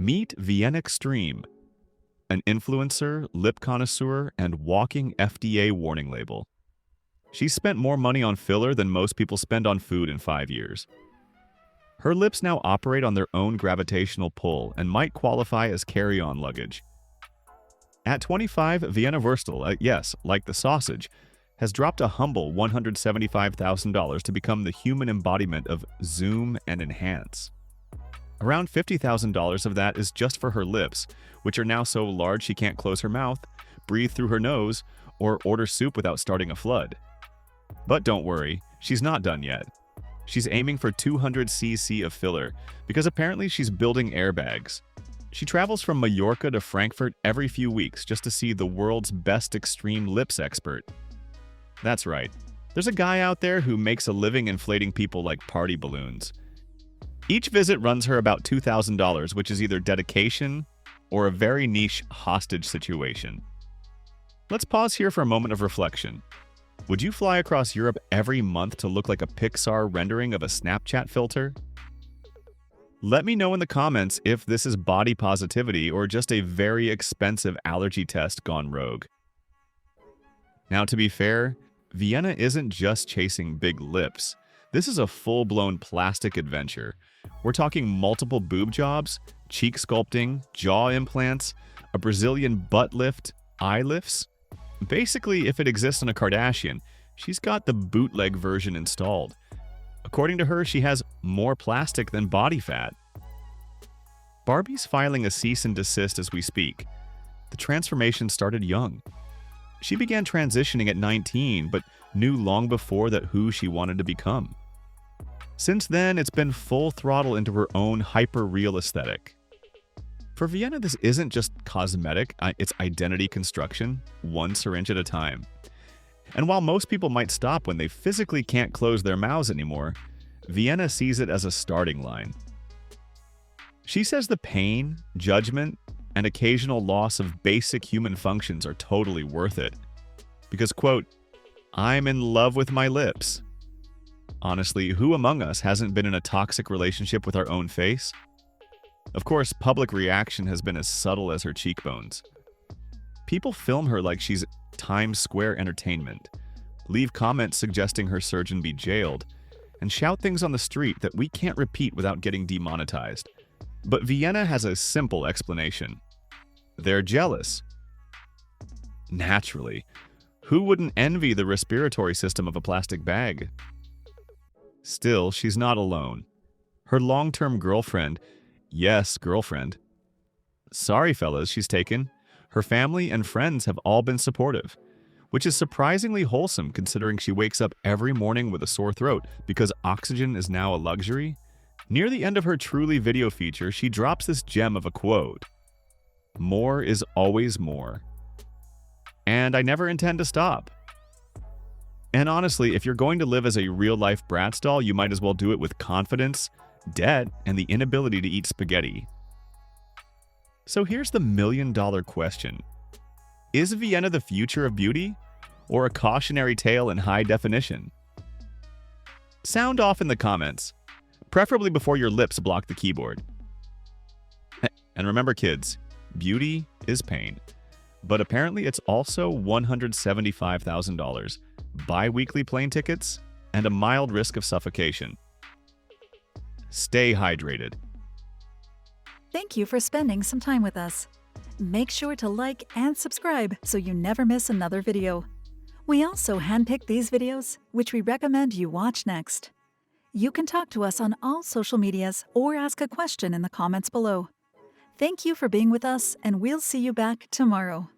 Meet Viennaxtreme, an influencer, lip connoisseur, and walking FDA warning label. She's spent more money on filler than most people spend on food in 5 years. Her lips now operate on their own gravitational pull and might qualify as carry-on luggage. At 25, Viennaxtreme, yes, like the sausage, has dropped a humble $175,000 to become the human embodiment of zoom and enhance. Around $50,000 of that is just for her lips, which are now so large she can't close her mouth, breathe through her nose, or order soup without starting a flood. But don't worry, she's not done yet. She's aiming for 200 cc of filler, because apparently she's building airbags. She travels from Mallorca to Frankfurt every few weeks just to see the world's best extreme lips expert. That's right, there's a guy out there who makes a living inflating people like party balloons. Each visit runs her about $2,000, which is either dedication or a very niche hostage situation. Let's pause here for a moment of reflection. Would you fly across Europe every month to look like a Pixar rendering of a Snapchat filter? Let me know in the comments if this is body positivity or just a very expensive allergy test gone rogue. Now, to be fair, Vienna isn't just chasing big lips. This is a full-blown plastic adventure. We're talking multiple boob jobs, cheek sculpting, jaw implants, a Brazilian butt lift, eye lifts. Basically, if it exists on a Kardashian, she's got the bootleg version installed. According to her, she has more plastic than body fat. Barbie's filing a cease and desist as we speak. The transformation started young. She began transitioning at 19, but knew long before that who she wanted to become. Since then, it's been full throttle into her own hyper-real aesthetic. For Vienna, this isn't just cosmetic, it's identity construction, one syringe at a time. And while most people might stop when they physically can't close their mouths anymore, Vienna sees it as a starting line. She says the pain, judgment, and occasional loss of basic human functions are totally worth it. Because, quote, "I'm in love with my lips." Honestly, who among us hasn't been in a toxic relationship with our own face? Of course, public reaction has been as subtle as her cheekbones. People film her like she's Times Square entertainment, leave comments suggesting her surgeon be jailed, and shout things on the street that we can't repeat without getting demonetized. But Vienna has a simple explanation. They're jealous. Naturally, who wouldn't envy the respiratory system of a plastic bag? Still, she's not alone. Her long-term girlfriend, yes, girlfriend. Sorry, fellas, she's taken. Her family and friends have all been supportive, which is surprisingly wholesome considering she wakes up every morning with a sore throat because oxygen is now a luxury. Near the end of her Truly video feature, she drops this gem of a quote. "More is always more. And I never intend to stop." And honestly, if you're going to live as a real-life Bratz doll, you might as well do it with confidence, debt, and the inability to eat spaghetti. So here's the million-dollar question. Is Vienna the future of beauty, or a cautionary tale in high definition? Sound off in the comments, preferably before your lips block the keyboard. And remember, kids, beauty is pain. But apparently it's also $175,000, bi-weekly plane tickets, and a mild risk of suffocation. Stay hydrated. Thank you for spending some time with us. Make sure to like and subscribe so you never miss another video. We also handpick these videos, which we recommend you watch next. You can talk to us on all social medias or ask a question in the comments below. Thank you for being with us, and we'll see you back tomorrow.